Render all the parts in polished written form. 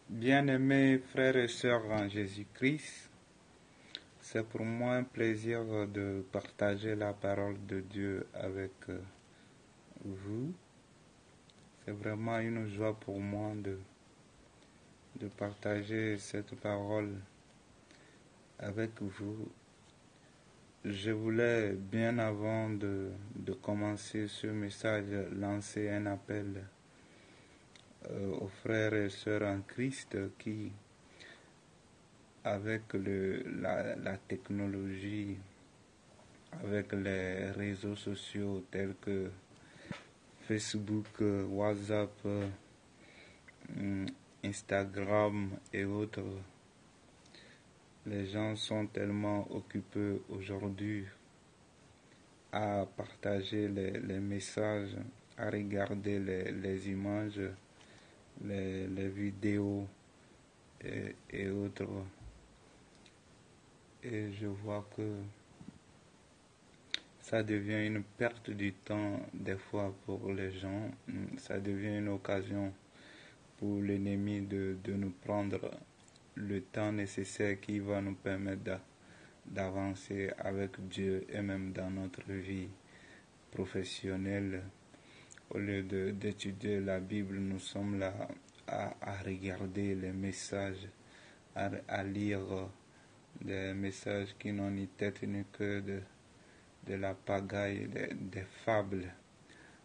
Bien-aimés frères et sœurs en Jésus-Christ, c'est pour moi un plaisir de partager la parole de Dieu avec vous. C'est vraiment une joie pour moi de partager cette parole avec vous. Je voulais, bien avant de commencer ce message, lancer un appel aux frères et sœurs en Christ qui, avec la technologie, avec les réseaux sociaux tels que Facebook, WhatsApp, Instagram et autres, les gens sont tellement occupés aujourd'hui à partager les messages, à regarder les images, les vidéos et autres. Et je vois que ça devient une perte du temps des fois pour les gens. Ça devient une occasion pour l'ennemi de nous prendre le temps nécessaire qui va nous permettre d'avancer avec Dieu et même dans notre vie professionnelle. Au lieu d'étudier la Bible, nous sommes là à regarder les messages, à lire des messages qui n'ont ni tête ni queue, de la pagaille, des fables,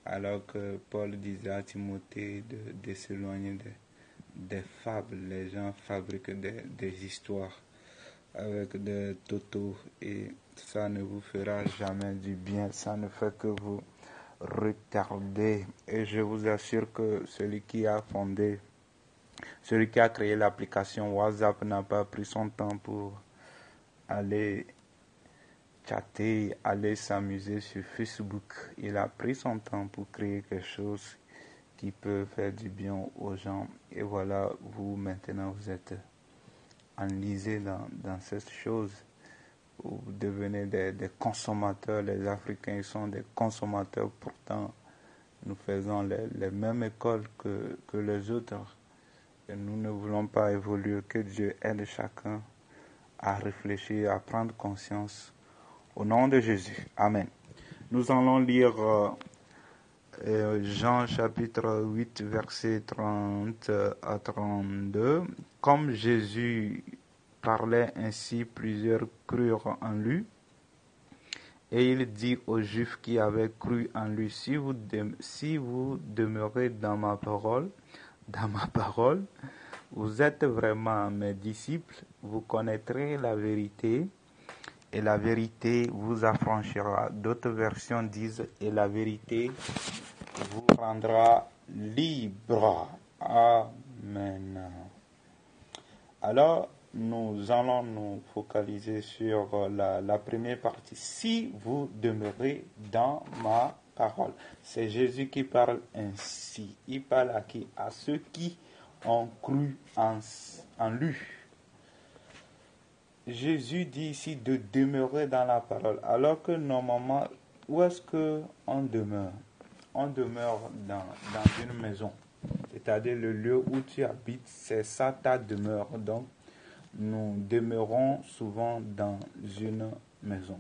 alors que Paul disait à Timothée de s'éloigner des fables. Les gens fabriquent des histoires avec des totos et ça ne vous fera jamais du bien, ça ne fait que vous retarder. Et je vous assure que celui qui a créé l'application WhatsApp n'a pas pris son temps pour aller chatter, aller s'amuser sur Facebook. Il a pris son temps pour créer quelque chose qui peut faire du bien aux gens. Et voilà, vous maintenant vous êtes enlisés dans cette chose. Vous devenez des consommateurs. Les Africains sont des consommateurs. Pourtant, nous faisons les mêmes écoles que les autres. Et nous ne voulons pas évoluer. Que Dieu aide chacun à réfléchir, à prendre conscience. Au nom de Jésus. Amen. Nous allons lire Jean chapitre 8, versets 30 à 32. Comme Jésus parlait ainsi, plusieurs crurent en lui. Et il dit aux Juifs qui avaient cru en lui, si vous demeurez dans ma parole, vous êtes vraiment mes disciples, vous connaîtrez la vérité, et la vérité vous affranchira. D'autres versions disent, et la vérité vous rendra libre. Amen. Alors, nous allons nous focaliser sur la première partie. Si vous demeurez dans ma parole. C'est Jésus qui parle ainsi. Il parle à qui? À ceux qui ont cru en lui. Jésus dit ici de demeurer dans la parole. Alors que normalement, où est-ce qu'on demeure? On demeure dans une maison. C'est-à-dire le lieu où tu habites, c'est ça ta demeure. Donc, nous demeurons souvent dans une maison.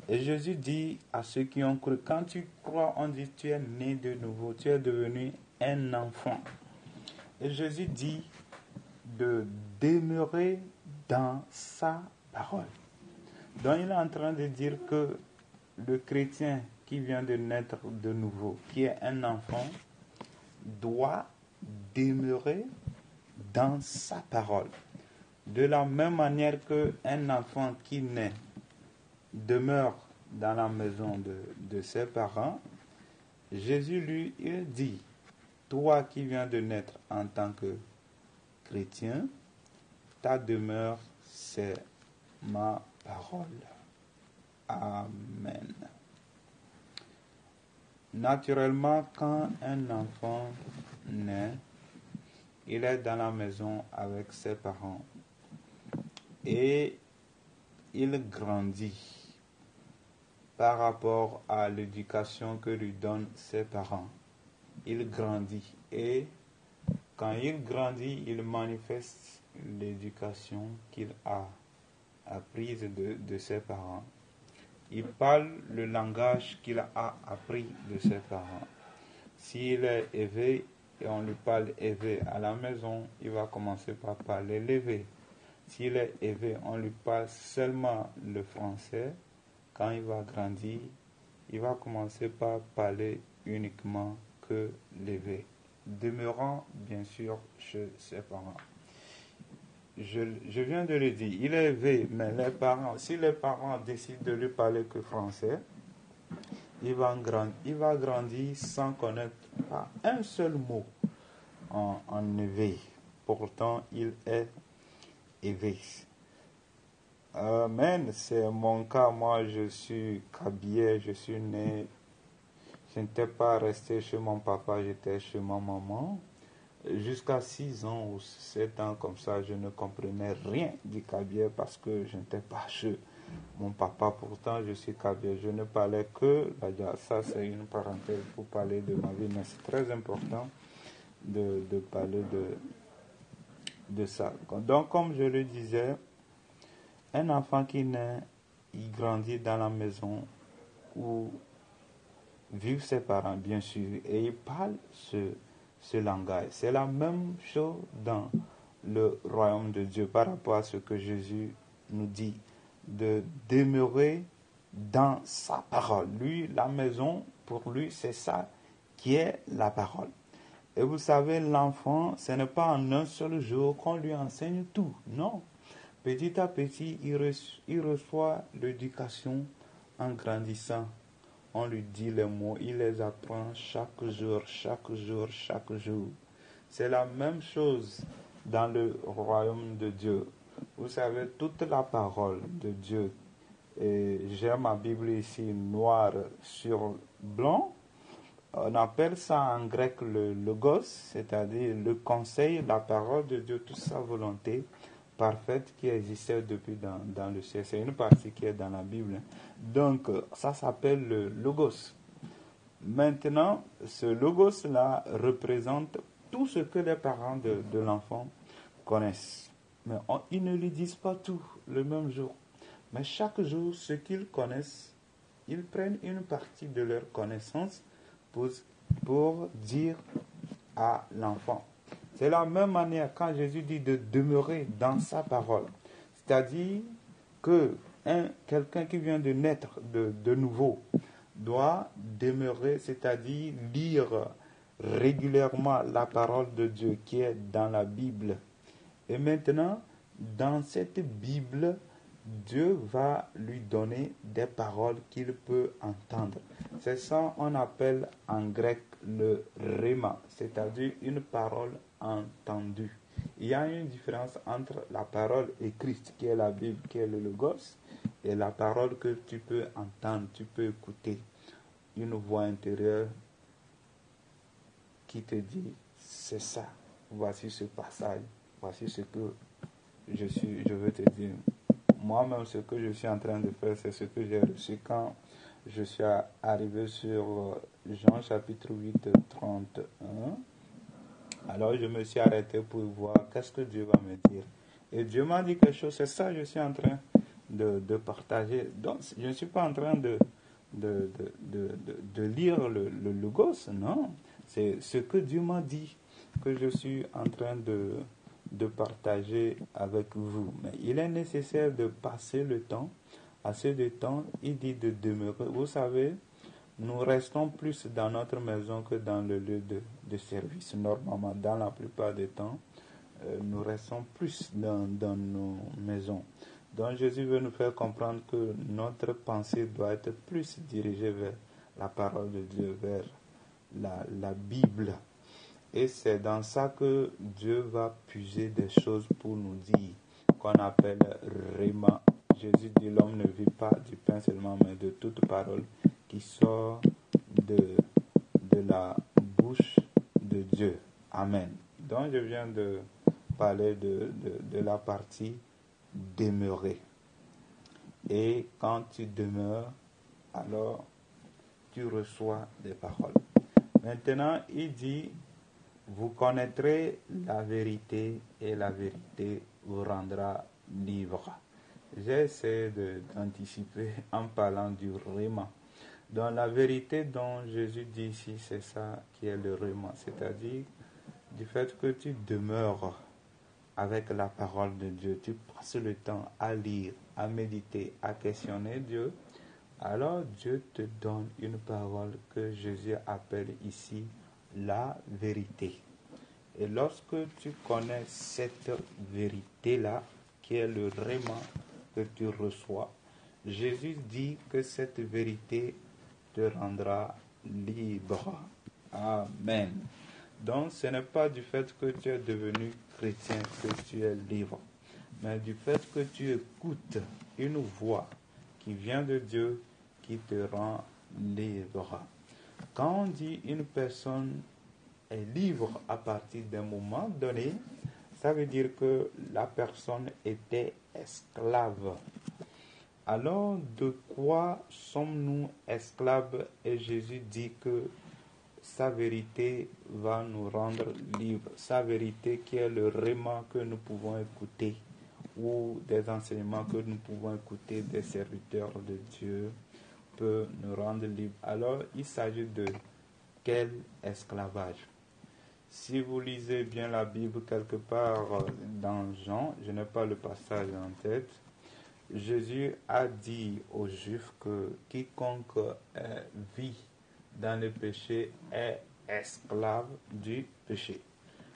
Et Jésus dit à ceux qui ont cru, quand tu crois, on dit tu es né de nouveau, tu es devenu un enfant. Et Jésus dit de demeurer dans sa parole. Donc il est en train de dire que le chrétien qui vient de naître de nouveau, qui est un enfant, doit demeurer dans sa parole. De la même manière qu'un enfant qui naît demeure dans la maison de ses parents, Jésus lui il dit, toi qui viens de naître en tant que chrétien, ta demeure c'est ma parole. Amen. Naturellement, quand un enfant naît, il est dans la maison avec ses parents et il grandit par rapport à l'éducation que lui donnent ses parents. Il grandit et Quand il grandit, il manifeste l'éducation qu'il a apprise de ses parents. Il parle le langage qu'il a appris de ses parents. S'il est élevé et on lui parle élevé à la maison, il va commencer par parler l'élevé. S'il est élevé, on lui parle seulement le français. Quand il va grandir, il va commencer par parler uniquement que l'élevé, demeurant bien sûr chez ses parents. Je viens de le dire, il est élevé, mais si les parents décident de lui parler que français, il va grandir sans connaître pas un seul mot en éveil. Pourtant, il est éveillé. Mais c'est mon cas. Moi, je suis kabyle, je suis né. Je n'étais pas resté chez mon papa, j'étais chez ma maman. Jusqu'à 6 ans ou 7 ans comme ça, je ne comprenais rien du kabyle parce que je n'étais pas chez mon papa. Pourtant, je suis kabyle. Je ne parlais que l'adja. Ça, c'est une parenthèse pour parler de ma vie, mais c'est très important de parler de ça. Donc, comme je le disais, un enfant qui naît, il grandit dans la maison où vivent ses parents, bien sûr, et il parle ce langage. C'est la même chose dans le royaume de Dieu par rapport à ce que Jésus nous dit, de demeurer dans sa parole. Lui, la maison, pour lui, c'est ça qui est la parole. Et vous savez, l'enfant, ce n'est pas en un seul jour qu'on lui enseigne tout. Non. Petit à petit, il reçoit l'éducation en grandissant. On lui dit les mots, il les apprend chaque jour, chaque jour, chaque jour. C'est la même chose dans le royaume de Dieu. Vous savez, toute la parole de Dieu, et j'ai ma Bible ici noir sur blanc, on appelle ça en grec le logos, c'est-à-dire le conseil, la parole de Dieu, toute sa volonté parfaite qui existait depuis dans le ciel. C'est une partie qui est dans la Bible. Donc, ça s'appelle le logos. Maintenant, ce logos-là représente tout ce que les parents de l'enfant connaissent. Mais ils ne lui disent pas tout le même jour. Mais chaque jour, ce qu'ils connaissent, ils prennent une partie de leur connaissance pour dire à l'enfant. C'est la même manière quand Jésus dit de demeurer dans sa parole. C'est-à-dire que quelqu'un qui vient de naître de nouveau doit demeurer, c'est-à-dire lire régulièrement la parole de Dieu qui est dans la Bible. Et maintenant, dans cette Bible, Dieu va lui donner des paroles qu'il peut entendre. C'est ça qu'on appelle en grec le rhéma, c'est-à-dire une parole entendue. Il y a une différence entre la parole écrite, qui est la Bible, qui est le logos, et la parole que tu peux entendre, tu peux écouter. Une voix intérieure qui te dit, c'est ça, voici ce passage, voici ce que je veux te dire. Moi-même, ce que je suis en train de faire, c'est ce que j'ai reçu quand je suis arrivé sur Jean chapitre 8, 31. Alors, je me suis arrêté pour voir qu'est-ce que Dieu va me dire. Et Dieu m'a dit quelque chose, c'est ça que je suis en train de partager. Donc, je ne suis pas en train de lire le logos, non. C'est ce que Dieu m'a dit que je suis en train de partager avec vous. Mais il est nécessaire de passer le temps. Assez de temps, il dit de demeurer. Vous savez, nous restons plus dans notre maison que dans le lieu de service. Normalement, dans la plupart des temps, nous restons plus dans nos maisons. Donc Jésus veut nous faire comprendre que notre pensée doit être plus dirigée vers la parole de Dieu, vers la Bible. Et c'est dans ça que Dieu va puiser des choses pour nous dire, qu'on appelle rhéma. Jésus dit, l'homme ne vit pas du pain seulement, mais de toute parole qui sort de la bouche de Dieu. Amen. Donc je viens de parler de la partie demeurer. Et quand tu demeures, alors tu reçois des paroles. Maintenant, il dit, Vous connaîtrez la vérité et la vérité vous rendra libre. J'ai essayé d'anticiper en parlant du rhéma. Dans la vérité dont Jésus dit ici, c'est ça qui est le rhéma, c'est-à-dire du fait que tu demeures avec la parole de Dieu, tu passes le temps à lire, à méditer, à questionner Dieu, alors Dieu te donne une parole que Jésus appelle ici la vérité. Et lorsque tu connais cette vérité-là, qui est le rhéma que tu reçois, Jésus dit que cette vérité te rendra libre. Amen. Donc ce n'est pas du fait que tu es devenu chrétien que tu es libre, mais du fait que tu écoutes une voix qui vient de Dieu qui te rend libre. Quand on dit une personne est libre à partir d'un moment donné, ça veut dire que la personne était esclave. Alors, de quoi sommes-nous esclaves? Et Jésus dit que sa vérité va nous rendre libres. Sa vérité qui est le rhéma que nous pouvons écouter ou des enseignements que nous pouvons écouter des serviteurs de Dieu peut nous rendre libres. Alors, il s'agit de quel esclavage? Si vous lisez bien la Bible quelque part dans Jean, je n'ai pas le passage en tête, Jésus a dit aux Juifs que quiconque vit dans le péché est esclave du péché.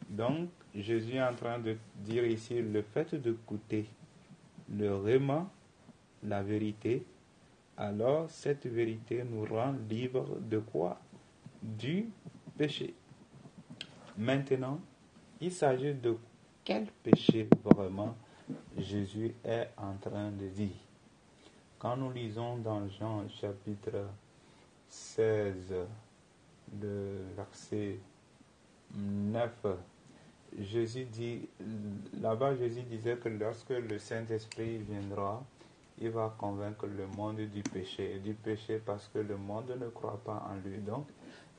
Donc, Jésus est en train de dire ici le fait d'écouter le rhéma, la vérité, alors cette vérité nous rend libres de quoi? Du péché. Maintenant, il s'agit de quel péché vraiment Jésus est en train de dire. Quand nous lisons dans Jean chapitre 16, le verset 9, Jésus dit, là-bas Jésus disait que lorsque le Saint-Esprit viendra, il va convaincre le monde du péché. Et du péché parce que le monde ne croit pas en lui. Donc,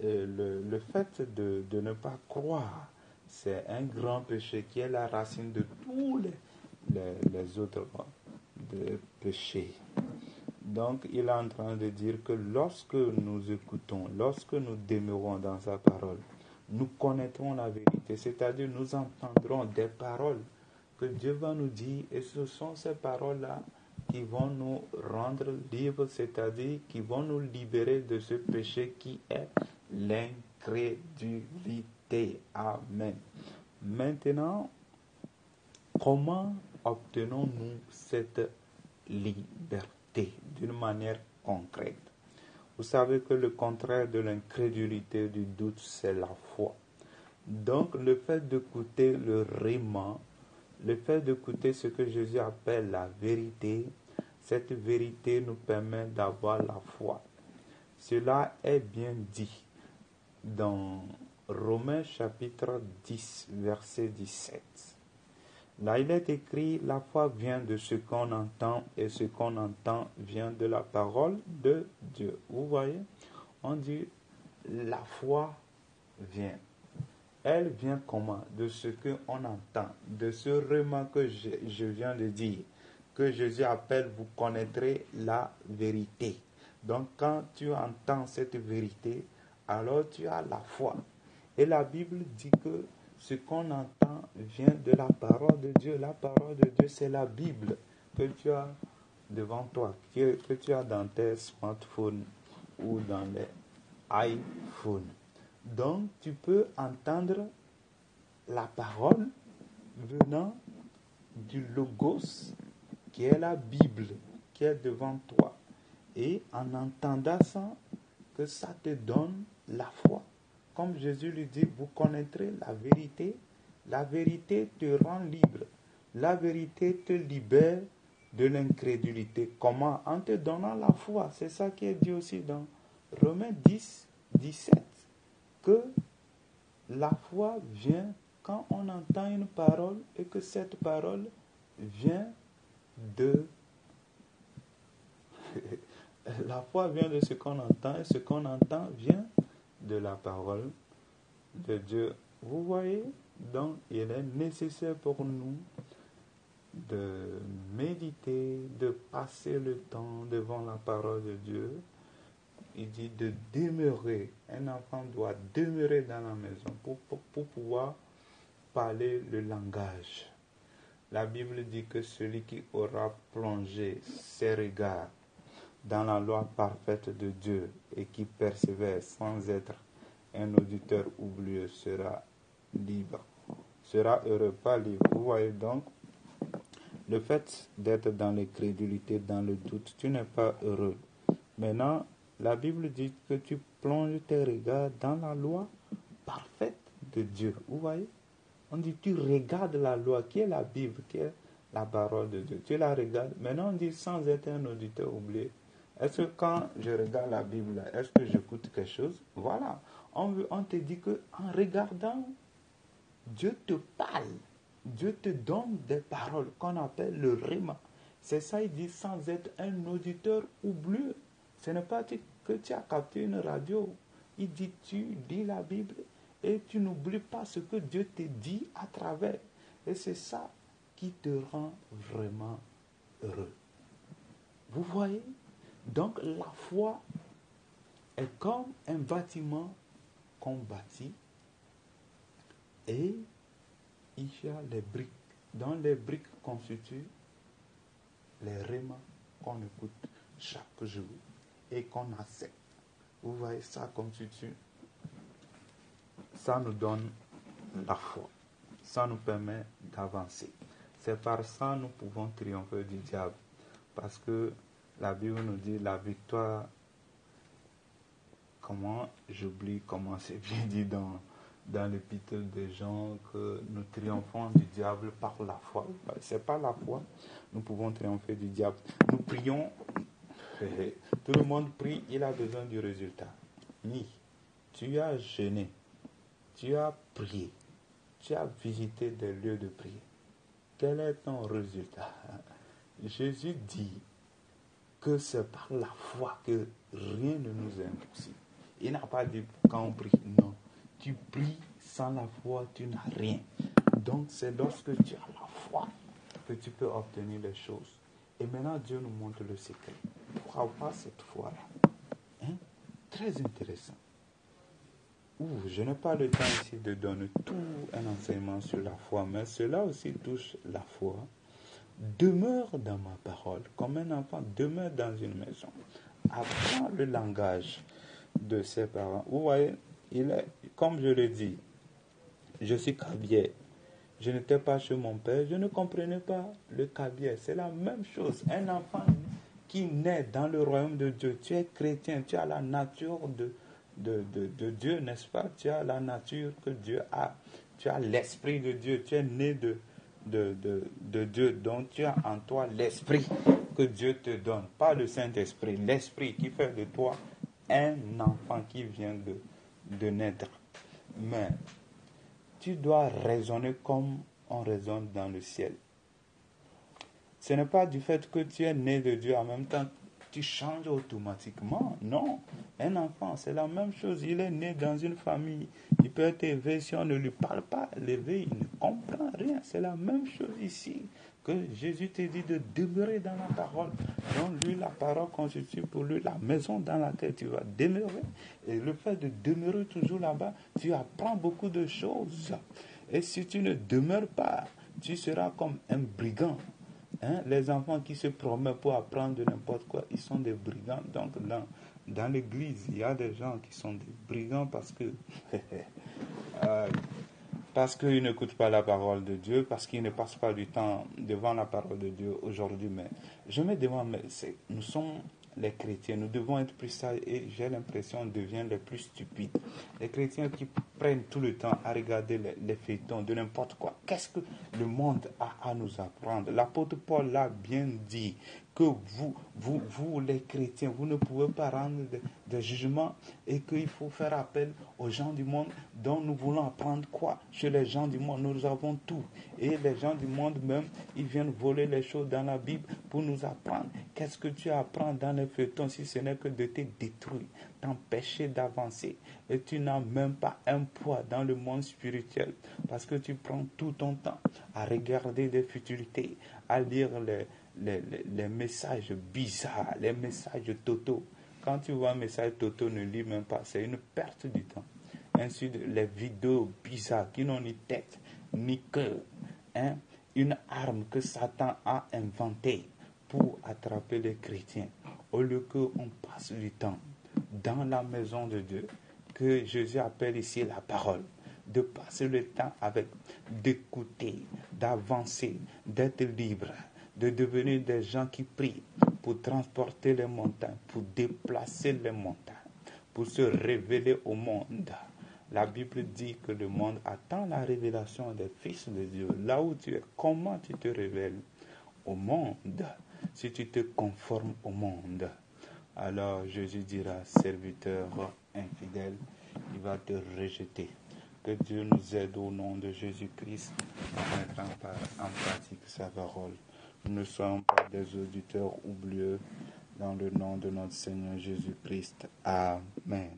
le fait de ne pas croire, c'est un grand péché qui est la racine de tous les autres péchés. Donc, il est en train de dire que lorsque nous écoutons, lorsque nous demeurons dans sa parole, nous connaîtrons la vérité, c'est-à-dire nous entendrons des paroles que Dieu va nous dire, et ce sont ces paroles-là qui vont nous rendre libres, c'est-à-dire qui vont nous libérer de ce péché qui est l'incrédulité. Amen. Maintenant, comment obtenons-nous cette liberté d'une manière concrète? Vous savez que le contraire de l'incrédulité, du doute, c'est la foi. Donc, le fait d'écouter le rhéma, le fait d'écouter ce que Jésus appelle la vérité, cette vérité nous permet d'avoir la foi. Cela est bien dit dans Romains chapitre 10, verset 17. Là, il est écrit, la foi vient de ce qu'on entend et ce qu'on entend vient de la parole de Dieu. Vous voyez, on dit, la foi vient. Elle vient comment? De ce qu'on entend, de ce rhéma que je viens de dire, que Jésus appelle, vous connaîtrez la vérité. Donc, quand tu entends cette vérité, alors tu as la foi. Et la Bible dit que ce qu'on entend vient de la parole de Dieu. La parole de Dieu, c'est la Bible que tu as devant toi, que tu as dans tes smartphones ou dans les iPhones. Donc, tu peux entendre la parole venant du Logos, qui est la Bible, qui est devant toi. Et en entendant ça, que ça te donne la foi. Comme Jésus lui dit, vous connaîtrez la vérité te rend libre. La vérité te libère de l'incrédulité. Comment? En te donnant la foi. C'est ça qui est dit aussi dans Romains 10, 17. Que la foi vient quand on entend une parole et que cette parole vient de... La foi vient de ce qu'on entend et ce qu'on entend vient de la parole de Dieu. Vous voyez, donc il est nécessaire pour nous de méditer, de passer le temps devant la parole de Dieu. Il dit de demeurer. Un enfant doit demeurer dans la maison pour pouvoir parler le langage. La Bible dit que celui qui aura plongé ses regards dans la loi parfaite de Dieu et qui persévère sans être un auditeur oublieux sera libre, sera heureux, pas libre. Vous voyez donc, le fait d'être dans l'incrédulité, dans le doute, tu n'es pas heureux. Maintenant, la Bible dit que tu plonges tes regards dans la loi parfaite de Dieu. Vous voyez? On dit tu regardes la loi, qui est la Bible, qui est la parole de Dieu. Tu la regardes. Maintenant, on dit sans être un auditeur oublié. Est-ce que quand je regarde la Bible, est-ce que j'écoute quelque chose? Voilà. On te dit qu'en regardant, Dieu te parle. Dieu te donne des paroles qu'on appelle le rhéma. C'est ça, il dit, sans être un auditeur oublieux. Ce n'est pas que tu as capté une radio. Il dit, tu lis la Bible et tu n'oublies pas ce que Dieu te dit à travers. Et c'est ça qui te rend vraiment heureux. Vous voyez? Donc la foi est comme un bâtiment qu'on bâtit et il y a les briques. Dans les briques constituent les rhémas qu'on écoute chaque jour et qu'on accepte. Vous voyez, ça constitue, ça nous donne la foi. Ça nous permet d'avancer. C'est par ça que nous pouvons triompher du diable. Parce que la Bible nous dit la victoire, j'oublie comment c'est bien dit dans l'épître de Jean, que nous triomphons du diable par la foi. C'est pas la foi, nous pouvons triompher du diable. Nous prions, tout le monde prie, il a besoin du résultat. Ni, tu as jeûné, tu as prié, tu as visité des lieux de prière. Quel est ton résultat? Jésus dit que c'est par la foi que rien ne nous est impossible. Il n'a pas dit quand on prie, non. Tu pries sans la foi, tu n'as rien. Donc c'est lorsque tu as la foi que tu peux obtenir les choses. Et maintenant Dieu nous montre le secret pour avoir cette foi-là. Hein? Très intéressant. Je n'ai pas le temps ici de donner tout un enseignement sur la foi, mais cela aussi touche la foi. Demeure dans ma parole, comme un enfant demeure dans une maison. Apprends le langage de ses parents. Vous voyez, comme je le dis, je suis cabier. Je n'étais pas chez mon père, je ne comprenais pas le cabier. C'est la même chose. Un enfant qui naît dans le royaume de Dieu, tu es chrétien, tu as la nature de Dieu, n'est-ce pas? Tu as la nature que Dieu a. Tu as l'esprit de Dieu, tu es né de Dieu, donc tu as en toi l'esprit que Dieu te donne, pas le Saint-Esprit, l'esprit qui fait de toi un enfant qui vient de naître. Mais tu dois raisonner comme on raisonne dans le ciel. Ce n'est pas du fait que tu es né de Dieu en même temps tu changes automatiquement. Non. Un enfant, c'est la même chose. Il est né dans une famille. Il peut être élevé si on ne lui parle pas. L'élevé, il ne comprend rien. C'est la même chose ici. Que Jésus te dit de demeurer dans la parole. Donc lui, la parole constitue pour lui la maison dans laquelle tu vas demeurer. Et le fait de demeurer toujours là-bas, tu apprends beaucoup de choses. Et si tu ne demeures pas, tu seras comme un brigand. Les enfants qui se promènent pour apprendre de n'importe quoi, ils sont des brigands. Donc dans l'église, il y a des gens qui sont des brigands parce qu'ils n'écoutent pas la parole de Dieu, parce qu'ils ne passent pas du temps devant la parole de Dieu aujourd'hui. Mais je me demande, nous sommes les chrétiens, nous devons être plus sages et j'ai l'impression qu'on devient les plus stupides. Les chrétiens qui prennent tout le temps à regarder les feuilletons de n'importe quoi. Qu'est-ce que le monde a à nous apprendre? L'apôtre Paul l'a bien dit que vous les chrétiens, vous ne pouvez pas rendre de jugement et qu'il faut faire appel aux gens du monde dont nous voulons apprendre quoi? Chez les gens du monde, nous avons tout. Et les gens du monde même, ils viennent voler les choses dans la Bible pour nous apprendre. Qu'est-ce que tu apprends dans les feuilletons si ce n'est que de te détruire, t'empêcher d'avancer? Et tu n'as même pas un poids dans le monde spirituel parce que tu prends tout ton temps à regarder des futurités, à lire les messages bizarres, les messages totaux. Quand tu vois un message toto, ne lis même pas, c'est une perte du temps. Ainsi, les vidéos bizarres qui n'ont ni tête, ni cœur. Une arme que Satan a inventée pour attraper les chrétiens. Au lieu qu'on passe du temps dans la maison de Dieu, que Jésus appelle ici la parole, de passer le temps avec, d'écouter, d'avancer, d'être libre, de devenir des gens qui prient pour transporter les montagnes, pour déplacer les montagnes, pour se révéler au monde. La Bible dit que le monde attend la révélation des fils de Dieu. Là où tu es, comment tu te révèles au monde? Si tu te conformes au monde, alors Jésus dira, serviteur infidèle, il va te rejeter. Que Dieu nous aide au nom de Jésus-Christ à mettre en pratique sa parole. Nous ne sommes pas des auditeurs oublieux dans le nom de notre Seigneur Jésus-Christ. Amen.